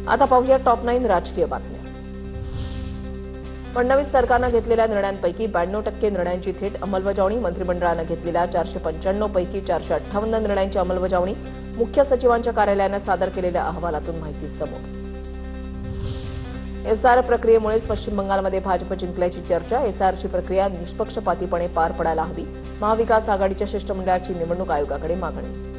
आता पाहूया टॉप 9 राजकीय बातम्या। फडणवीस सरकारनं घेतलेल्या निर्णयांपैकी 92% निर्णयांची थेट अंमलबजावणी, मंत्रिमंडळानं घेतलेल्या 495 पैकी 458 निर्णयांची अंमलबजावणी, मुख्य सचिवांच्या कार्यालयानं सादर केलेल्या अहवालातून माहिती समोर। एसआर प्रक्रियेमुळेच पश्चिम बंगालमध्ये भाजप जिंकल्याची चर्चा, एसआरची प्रक्रिया निष्पक्षपातीपणे पार पडायला हवी, महाविकास आघाडीच्या शिष्टमंडळाची निवडणूक आयोगाकडे मागणी।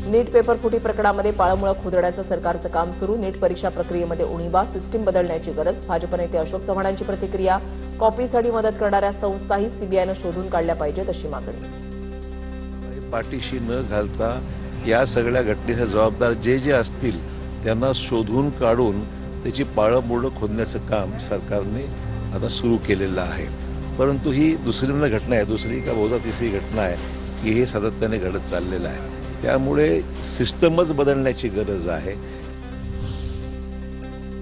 नीट पेपर फुटी प्रकरणामध्ये पाळमुळं खोदण्याचं सरकारचं काम सुरू, नीट परीक्षा प्रक्रियेमध्ये उणीवा, सिस्टीम बदलण्याची गरज, भाजप नेते अशोक चव्हाणांची प्रतिक्रिया, कॉपीसाठी मदत करणाऱ्या संस्थाही सीबीआयनं शोधून काढल्या पाहिजेत अशी मागणी। पाठीशी न घालता या सगळ्या घटनेचे जबाबदार जे असतील त्यांना शोधून काढून त्याची पाळमुळं खोदण्याचं काम सरकारने आता सुरू केलेलं आहे। परंतु ही दुसरींदा घटना आहे, दुसरी का बहुधा तिसरी घटना आहे की हे सातत्याने घडत चाललेलं आहे। त्यामुळे सिस्टमच बदलण्याची गरज आहे।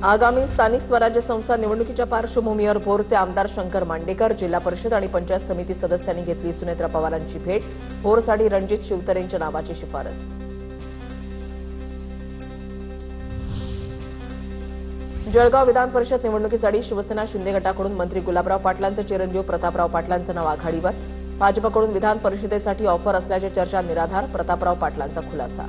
आगामी स्थानिक स्वराज्य संस्था निवडणुकीच्या पार्श्वभूमीवर भोरचे आमदार शंकर मांडेकर, जिल्हा परिषद आणि पंचायत समिती सदस्यांनी घेतली सुनेत्रा पवारांची भेट, भोरसाठी रणजित शिवतरेंच्या नावाची शिफारस। जळगाव विधान परिषद निवडणुकीसाठी शिवसेना शिंदे गटाकडून मंत्री गुलाबराव पाटलांचे चिरंजीव प्रतापराव पाटलांचं नाव आघाडीवर, भाजपकडून विधान परिषदेसाठी ऑफर असल्याची चर्चा निराधार, प्रतापराव पाटलांचा खुलासा।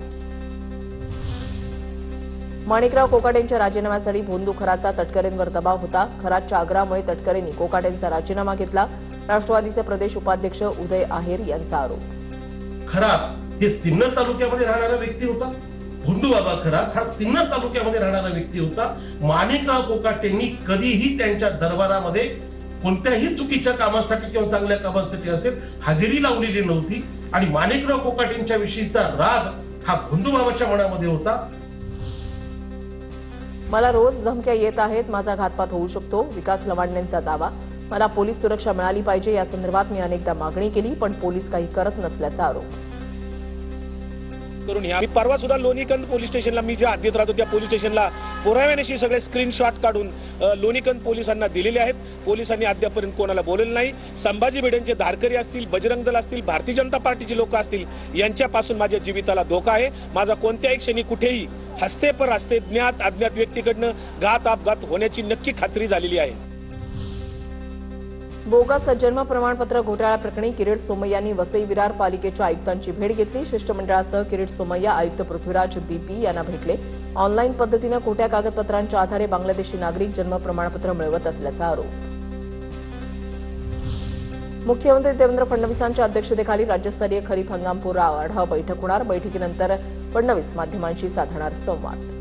माणिकराव कोकाटेंच्या राजीनाम्यासाठी भोंदू खरातचा तटकरेंवर दबाव होता, खरातच्या आग्रहामुळे तटकरेंनी कोकाटेंचा राजीनामा घेतला, राष्ट्रवादीचे प्रदेश उपाध्यक्ष उदय आहेर यांचा आरोप। खरात हे सिन्नर तालुक्यामध्ये राहणारा व्यक्ती होता, भोंदू बाबा खरात हा सिन्नर तालुक्यामध्ये राहणारा व्यक्ती होता। माणिकराव कोकाटेंनी कधीही त्यांच्या दरबारामध्ये कोणत्याही चुकीच्या कामासाठी किंवा चांगल्या कामासाठी असेल हजेरी लावलेली नव्हती आणि माणिकराव कोकाटेंच्या विषयीचा राग हा भोंदू बाबाच्या मनामध्ये होता। मला रोज धमक्या येत आहेत, माझा घातपात होऊ शकतो, विकास लवांडेंचा दावा, मला पोलीस सुरक्षा मिळाली पाहिजे या संदर्भात मी अनेकदा मागणी केली पण पोलीस काही करत नसल्याचा आरोप। मी परवा सुद्धा लोणीकंद पोलीस स्टेशनला, मी ज्या हद्दीत राहतो त्या पोलीस स्टेशनला पुराव्यानिशी सगळे स्क्रीनशॉट काढून लोणीकंद पोलिसांना दिलेले आहेत। पोलिसांनी अद्यापर्यंत कोणाला बोललेलं नाही। संभाजी भिडेंचे धारकरी असतील, बजरंग दल असतील, भारतीय जनता पार्टीचे लोक असतील, यांच्यापासून माझ्या जीविताला धोका आहे। माझा कोणत्याही क्षणी कुठेही हस्ते पर हस्ते ज्ञात अज्ञात व्यक्तीकडनं घात अपघात होण्याची नक्की खात्री झालेली आहे। बोगस जन्म प्रमाणपत्र घोटाळा प्रकरणी किरीट सोमय्यांनी वसई विरार पालिकेच्या आयुक्तांची भेट घेतली, शिष्टमंडळासह किरीट सोमय्या, आयुक्त पृथ्वीराज बीपी यांना भेटले। ऑनलाईन पद्धतीनं खोट्या कागदपत्रांच्या आधारे बांगलादेशी नागरिक जन्म प्रमाणपत्र मिळवत असल्याचा आरोप। मुख्यमंत्री देवेंद्र फडणवीसांच्या अध्यक्षतेखाली राज्यस्तरीय खरीप हंगामपूर्व आढावा बैठक होणार, बैठकीनंतर फडणवीस माध्यमांशी साधणार संवाद।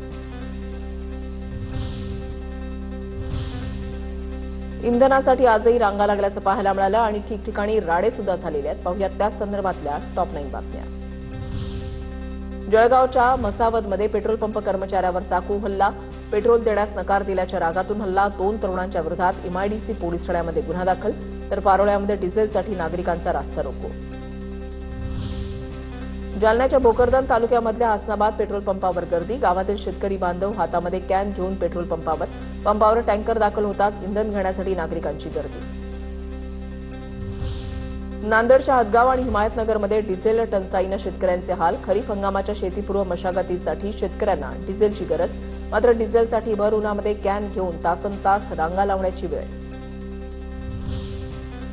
इंधनासाठी आजही रांगा लागल्याचं पाहायला मिळालं आणि ठिकठिकाणी राडे सुद्धा झालेले आहेत। पाहूयात त्या संदर्भातल्या टॉप 9 बातम्या। जळगावच्या मसावदमध्ये पेट्रोल पंप कर्मचाऱ्यावर चाकू हल्ला, पेट्रोल देण्यास नकार दिल्याच्या रागातून हल्ला, 2 तरुणांच्या विरोधात एमआयडीसी पोलीस ठाण्यामध्ये गुन्हा दाखल, तर पारोळ्यामध्ये डिझेलसाठी नागरिकांचा रास्ता रोको। जालन्याच्या भोकरदन तालुक्यामधल्या हसनाबाद पेट्रोल पंपावर गर्दी, गावातील शेतकरी बांधव हातामध्ये कॅन घेऊन पेट्रोल पंपावर टँकर दाखल होताच इंधन घेण्यासाठी नागरिकांची गर्दी। नांदेडच्या हदगाव आणि हिमायतनगरमध्ये डिझेल टंचाईनं शेतकऱ्यांचे हाल, खरीप हंगामाच्या शेतीपूर्व मशागतीसाठी शेतकऱ्यांना डिझेलची गरज, मात्र डिझेलसाठी भर उन्हामध्ये कॅन घेऊन तासनतास रांगा लावण्याची वेळ।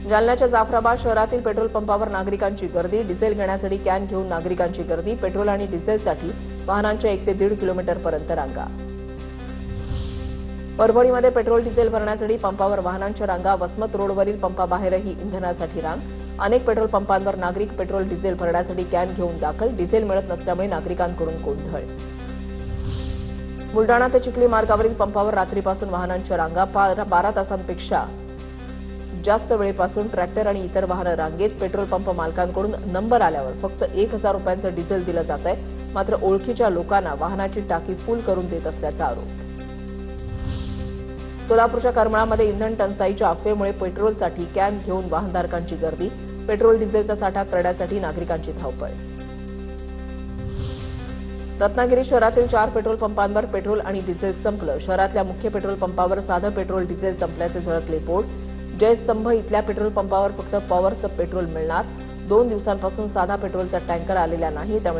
जालन्याच्या जाफराबाद शहरातील पेट्रोल पंपावर नागरिकांची गर्दी, डिझेल घेण्यासाठी कॅन घेऊन नागरिकांची गर्दी, पेट्रोल आणि डिझेलसाठी वाहनांच्या 1 ते 1.5 किलोमीटरपर्यंत रांगा। परभणीमध्ये पेट्रोल डिझेल भरण्यासाठी पंपावर वाहनांच्या रांगा, वसमत रोडवरील पंपाबाहेरही इंधनासाठी रांग, अनेक पेट्रोल पंपांवर नागरिक पेट्रोल डिझेल भरण्यासाठी कॅन घेऊन दाखल, डिझेल मिळत नसल्यामुळे नागरिकांकडून गोंधळ। बुलडाणा ते चिखली मार्गावरील पंपावर रात्रीपासून वाहनांच्या रांगा, 12 तासांपेक्षा जास्त वेळेपासून ट्रॅक्टर आणि इतर वाहनं रांगेत, पेट्रोल पंप मालकांकडून नंबर आल्यावर फक्त 1000 रुपयांचं डिझेल दिलं जात आहे, मात्र ओळखीच्या लोकांना वाहनाची टाकी फुल करून देत असल्याचा आरोप। सोलापूरच्या करमाळामध्ये इंधन टंचाईच्या अफवेमुळे पेट्रोलसाठी कॅन घेऊन वाहनधारकांची गर्दी, पेट्रोल डिझेलचा साठा करण्यासाठी नागरिकांची धावपळ। रत्नागिरी शहरातील 4 पेट्रोल पंपांवर पेट्रोल आणि डिझेल संपलं, शहरातल्या मुख्य पेट्रोल पंपावर साधं पेट्रोल डिझेल संपल्याचे झळकले बोर्ड, जयस्तंभ इथल्या पेट्रोल पंपावर फक्त पॉवरचं पेट्रोल मिळणार, 2 दिवसांपासून साधा पेट्रोलचा टँकर आलेला नाही, त्यामुळे